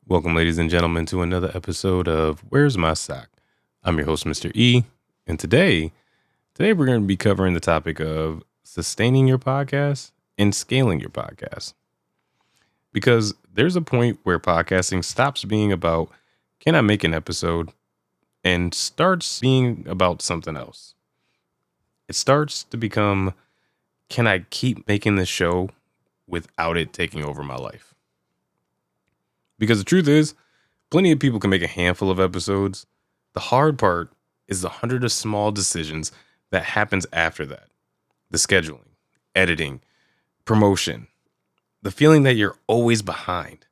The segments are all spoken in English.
Welcome, ladies and gentlemen, to another episode of Where's My Sock? I'm your host, Mr. E, and today we're going to be covering the topic of sustaining your podcast and scaling your podcast. Because there's a point where podcasting stops being about, can I make an episode, and starts being about something else. It starts to become, can I keep making this show without it taking over my life? Because the truth is, plenty of people can make a handful of episodes. The hard part is the hundred of small decisions that happens after that. The scheduling, editing, promotion, the feeling that you're always behind.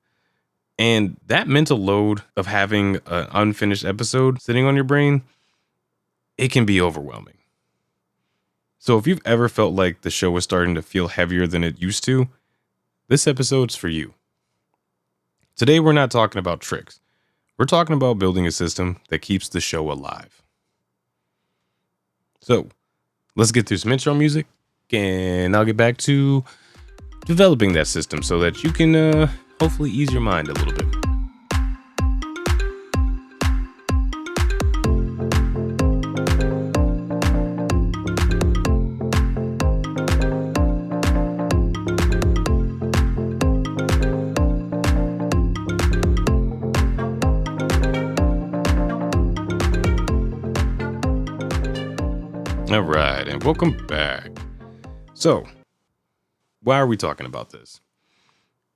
And that mental load of having an unfinished episode sitting on your brain, it can be overwhelming. So if you've ever felt like the show is starting to feel heavier than it used to, this episode's for you. Today, we're not talking about tricks. We're talking about building a system that keeps the show alive. So let's get through some intro music and I'll get back to developing that system so that you can hopefully ease your mind a little bit. All right, and welcome back. So, why are we talking about this?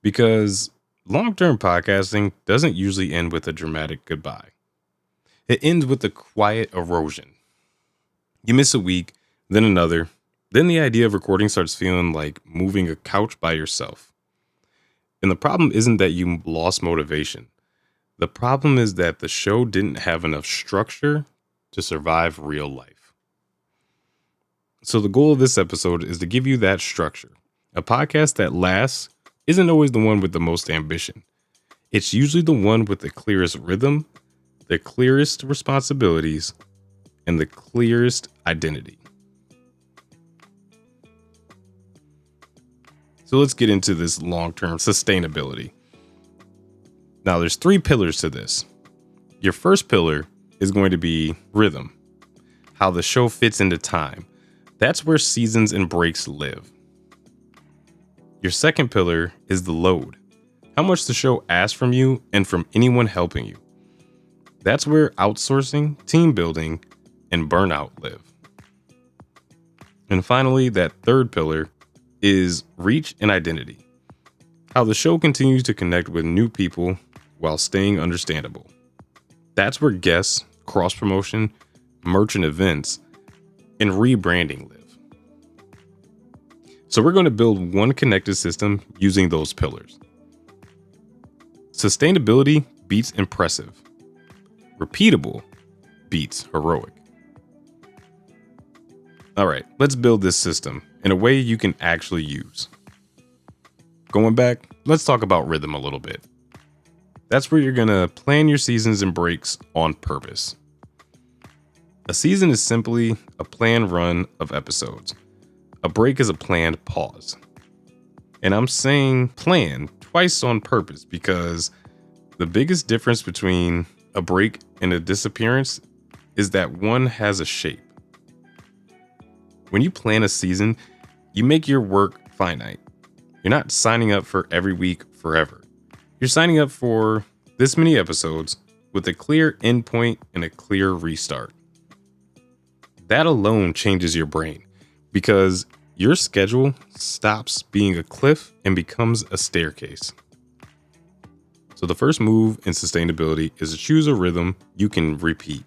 Because long-term podcasting doesn't usually end with a dramatic goodbye. It ends with a quiet erosion. You miss a week, then another, then the idea of recording starts feeling like moving a couch by yourself. And the problem isn't that you lost motivation. The problem is that the show didn't have enough structure to survive real life. So the goal of this episode is to give you that structure. A podcast that lasts isn't always the one with the most ambition. It's usually the one with the clearest rhythm, the clearest responsibilities, and the clearest identity. So let's get into this long-term sustainability. Now there's 3 pillars to this. Your first pillar is going to be rhythm, how the show fits into time. That's where seasons and breaks live. Your second pillar is the load. How much the show asks from you and from anyone helping you. That's where outsourcing, team building, and burnout live. And finally, that third pillar is reach and identity. How the show continues to connect with new people while staying understandable. That's where guests, cross-promotion, merch and events, and rebranding live. So we're going to build one connected system using those pillars. Sustainability beats impressive. Repeatable beats heroic. All right, let's build this system in a way you can actually use. Going back, let's talk about rhythm a little bit. That's where you're going to plan your seasons and breaks on purpose. A season is simply a planned run of episodes. A break is a planned pause. And I'm saying plan twice on purpose because the biggest difference between a break and a disappearance is that one has a shape. When you plan a season, you make your work finite. You're not signing up for every week forever. You're signing up for this many episodes with a clear endpoint and a clear restart. That alone changes your brain because your schedule stops being a cliff and becomes a staircase. So the first move in sustainability is to choose a rhythm you can repeat.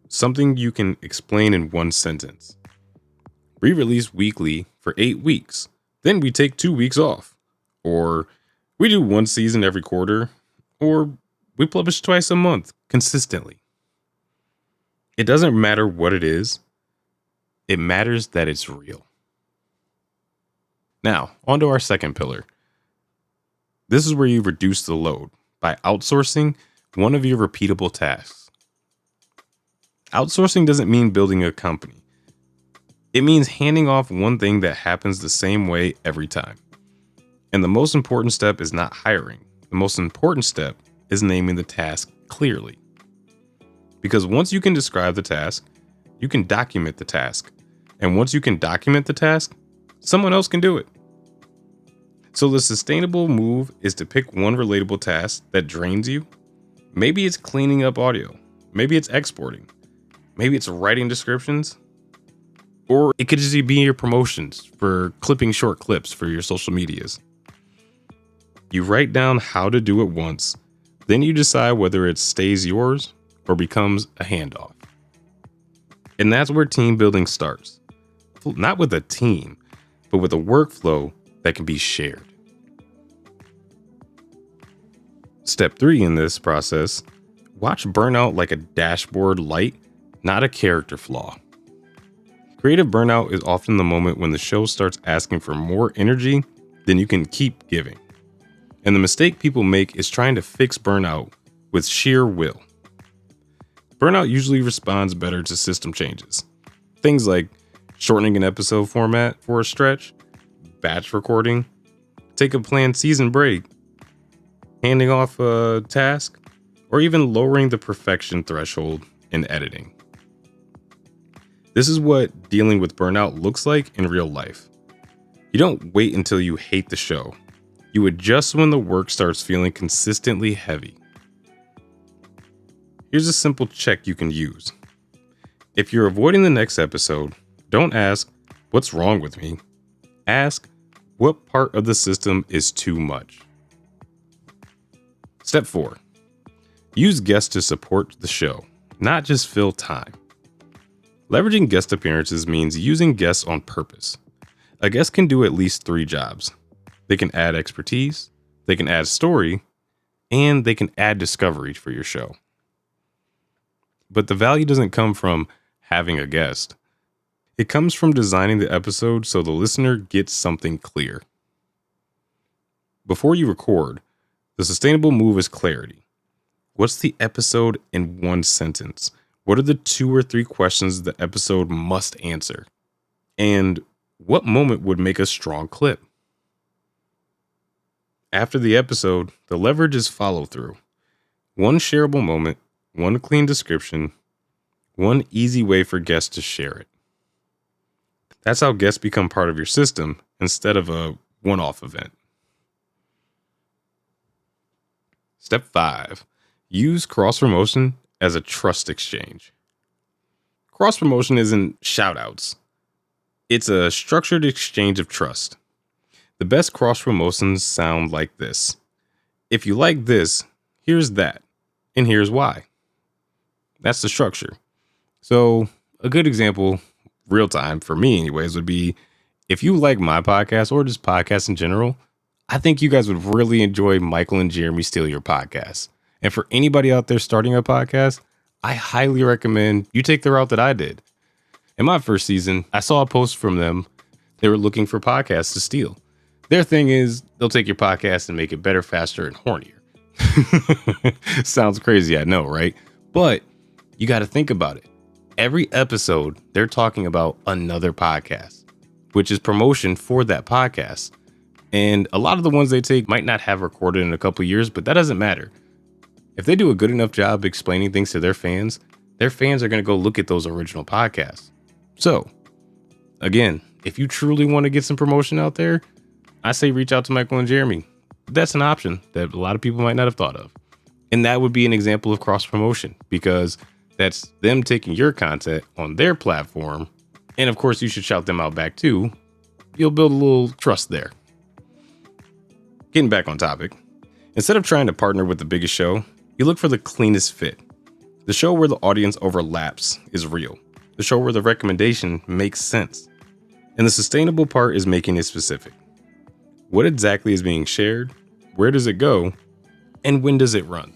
Something you can explain in one sentence. We release weekly for 8 weeks. Then we take 2 weeks off. Or we do one season every quarter. Or we publish twice a month consistently. It doesn't matter what it is. It matters that it's real. Now, on to our second pillar. This is where you reduce the load by outsourcing one of your repeatable tasks. Outsourcing doesn't mean building a company. It means handing off one thing that happens the same way every time. And the most important step is not hiring. The most important step is naming the task clearly. Because once you can describe the task, you can document the task. And once you can document the task, someone else can do it. So the sustainable move is to pick one relatable task that drains you. Maybe it's cleaning up audio. Maybe it's exporting. Maybe it's writing descriptions. Or it could just be your promotions for clipping short clips for your social medias. You write down how to do it once, then you decide whether it stays yours or becomes a handoff. And that's where team building starts. Not with a team, but with a workflow that can be shared. Step 3 in this process, watch burnout like a dashboard light, not a character flaw. Creative burnout is often the moment when the show starts asking for more energy than you can keep giving. And the mistake people make is trying to fix burnout with sheer will. Burnout usually responds better to system changes. Things like shortening an episode format for a stretch, batch recording, take a planned season break, handing off a task, or even lowering the perfection threshold in editing. This is what dealing with burnout looks like in real life. You don't wait until you hate the show. You adjust when the work starts feeling consistently heavy. Here's a simple check you can use. If you're avoiding the next episode, don't ask, "What's wrong with me?" Ask, "What part of the system is too much?" Step 4. Use guests to support the show, not just fill time. Leveraging guest appearances means using guests on purpose. A guest can do at least 3 jobs. They can add expertise, they can add story, and they can add discovery for your show. But the value doesn't come from having a guest. It comes from designing the episode so the listener gets something clear. Before you record, the sustainable move is clarity. What's the episode in one sentence? What are the 2 or 3 questions the episode must answer? And what moment would make a strong clip? After the episode, the leverage is follow through. One shareable moment, one clean description, one easy way for guests to share it. That's how guests become part of your system instead of a one-off event. Step 5. Use cross-promotion as a trust exchange. Cross-promotion isn't shout-outs. It's a structured exchange of trust. The best cross-promotions sound like this. If you like this, here's that, and here's why. That's the structure. So a good example, real time for me anyways, would be if you like my podcast or just podcasts in general, I think you guys would really enjoy Michael and Jeremy Steele Your Podcast. And for anybody out there starting a podcast, I highly recommend you take the route that I did. In my first season, I saw a post from them. They were looking for podcasts to steal. Their thing is they'll take your podcast and make it better, faster, and hornier. Sounds crazy, I know, right? But you got to think about it. Every episode, they're talking about another podcast, which is promotion for that podcast. And a lot of the ones they take might not have recorded in a couple of years, but that doesn't matter. If they do a good enough job explaining things to their fans are going to go look at those original podcasts. So, again, if you truly want to get some promotion out there, I say reach out to Michael and Jeremy. That's an option that a lot of people might not have thought of. And that would be an example of cross promotion because that's them taking your content on their platform. And of course, you should shout them out back too. You'll build a little trust there. Getting back on topic, instead of trying to partner with the biggest show, you look for the cleanest fit. The show where the audience overlaps is real. The show where the recommendation makes sense. And the sustainable part is making it specific. What exactly is being shared? Where does it go? And when does it run?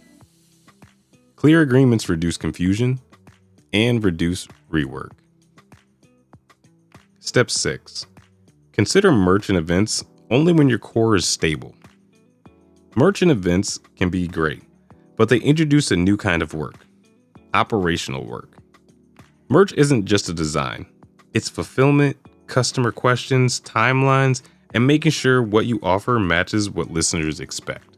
Clear agreements reduce confusion and reduce rework. Step 6. Consider merch and events only when your core is stable. Merch and events can be great, but they introduce a new kind of work, operational work. Merch isn't just a design. It's fulfillment, customer questions, timelines, and making sure what you offer matches what listeners expect.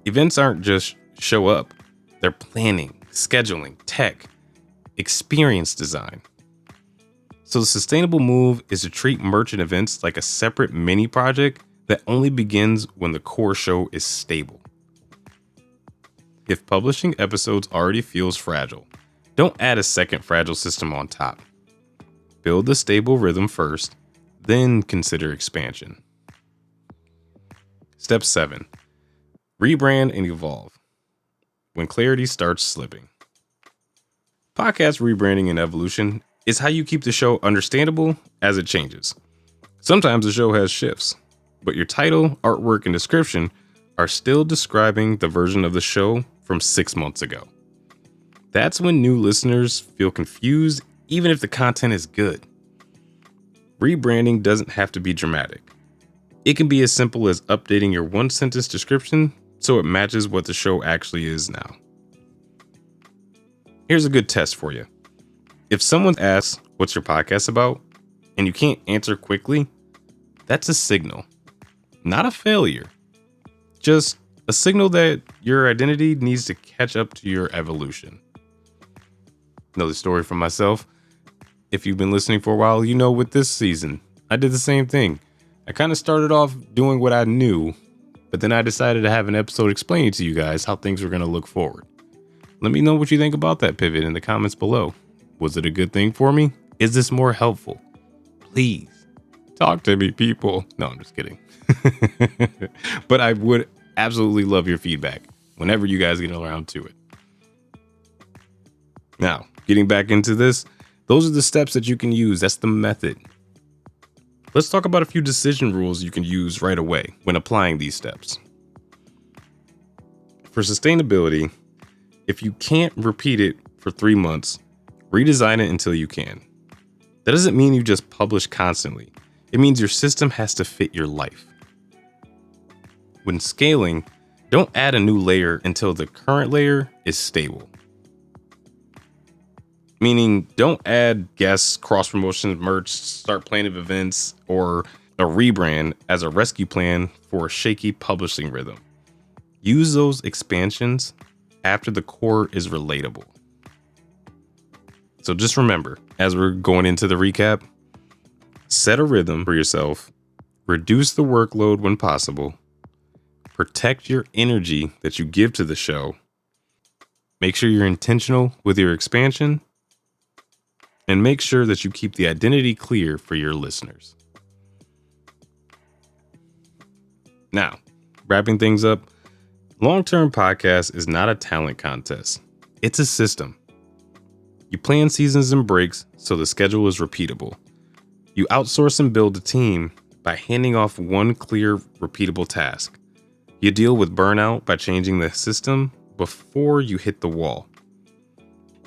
Events aren't just show up, they're planning, scheduling, tech, experience design. So the sustainable move is to treat merchant events like a separate mini project that only begins when the core show is stable. If publishing episodes already feels fragile, don't add a second fragile system on top. Build the stable rhythm first, then consider expansion. Step 7. Rebrand and evolve. When clarity starts slipping. Podcast rebranding and evolution is how you keep the show understandable as it changes. Sometimes the show has shifts, but your title, artwork, and description are still describing the version of the show from 6 months ago. That's when new listeners feel confused, even if the content is good. Rebranding doesn't have to be dramatic. It can be as simple as updating your one-sentence description so it matches what the show actually is now. Here's a good test for you. If someone asks, "What's your podcast about?" and you can't answer quickly, that's a signal, not a failure. Just a signal that your identity needs to catch up to your evolution. Another story from myself. If you've been listening for a while, you know with this season, I did the same thing. I kind of started off doing what I knew, but then I decided to have an episode explaining to you guys how things were going to look forward. Let me know what you think about that pivot in the comments below. Was it a good thing for me? Is this more helpful? Please talk to me, people. No, I'm just kidding. But I would absolutely love your feedback whenever you guys get around to it. Now, getting back into this, those are the steps that you can use. That's the method. Let's talk about a few decision rules you can use right away when applying these steps. For sustainability, if you can't repeat it for 3 months, redesign it until you can. That doesn't mean you just publish constantly. It means your system has to fit your life. When scaling, don't add a new layer until the current layer is stable. Meaning, don't add guests, cross promotions, merch, start planning events, or a rebrand as a rescue plan for a shaky publishing rhythm. Use those expansions after the core is relatable. So just remember, as we're going into the recap, set a rhythm for yourself, reduce the workload when possible, protect your energy that you give to the show, make sure you're intentional with your expansion, and make sure that you keep the identity clear for your listeners. Now, wrapping things up, long-term podcast is not a talent contest. It's a system. You plan seasons and breaks so the schedule is repeatable. You outsource and build a team by handing off one clear, repeatable task. You deal with burnout by changing the system before you hit the wall.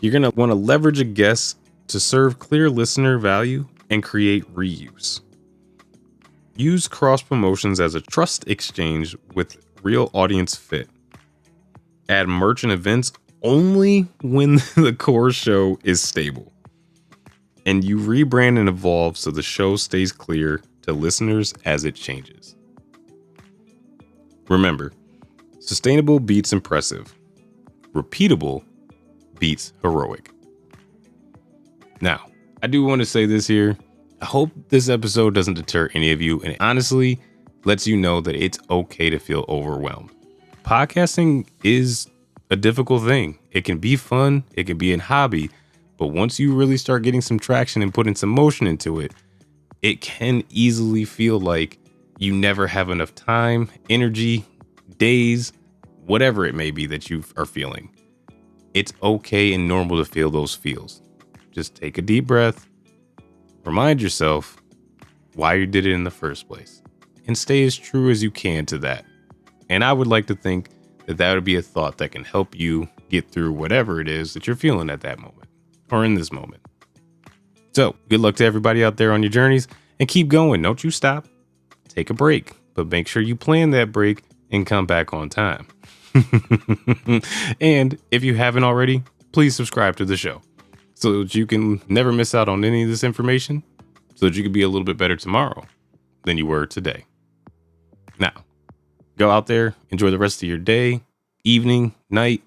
You're going to want to leverage a guest to serve clear listener value and create reuse. Use cross promotions as a trust exchange with real audience fit. Add merchant events only when the core show is stable. And you rebrand and evolve so the show stays clear to listeners as it changes. Remember, sustainable beats impressive. Repeatable beats heroic. Now, I do want to say this here. I hope this episode doesn't deter any of you and it honestly lets you know that it's okay to feel overwhelmed. Podcasting is a difficult thing. It can be fun, it can be a hobby, but once you really start getting some traction and putting some motion into it, it can easily feel like you never have enough time, energy, days, whatever it may be that you are feeling. It's okay and normal to feel those feels. Just take a deep breath, remind yourself why you did it in the first place, and stay as true as you can to that. And I would like to think that that would be a thought that can help you get through whatever it is that you're feeling at that moment or in this moment. So good luck to everybody out there on your journeys and keep going. Don't you stop. Take a break, but make sure you plan that break and come back on time. And if you haven't already, please subscribe to the show so that you can never miss out on any of this information, so that you can be a little bit better tomorrow than you were today. Now, go out there, enjoy the rest of your day, evening, night,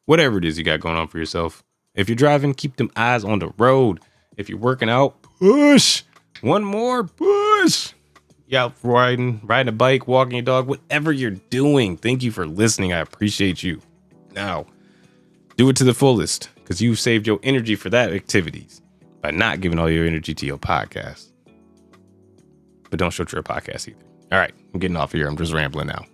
whatever it is you got going on for yourself. If you're driving, keep them eyes on the road. If you're working out, push. One more, push. You out riding a bike, walking your dog, whatever you're doing. Thank you for listening. I appreciate you. Now, do it to the fullest, because you've saved your energy for that activities by not giving all your energy to your podcast. But don't shut your podcast either. All right, I'm getting off here. I'm just rambling now.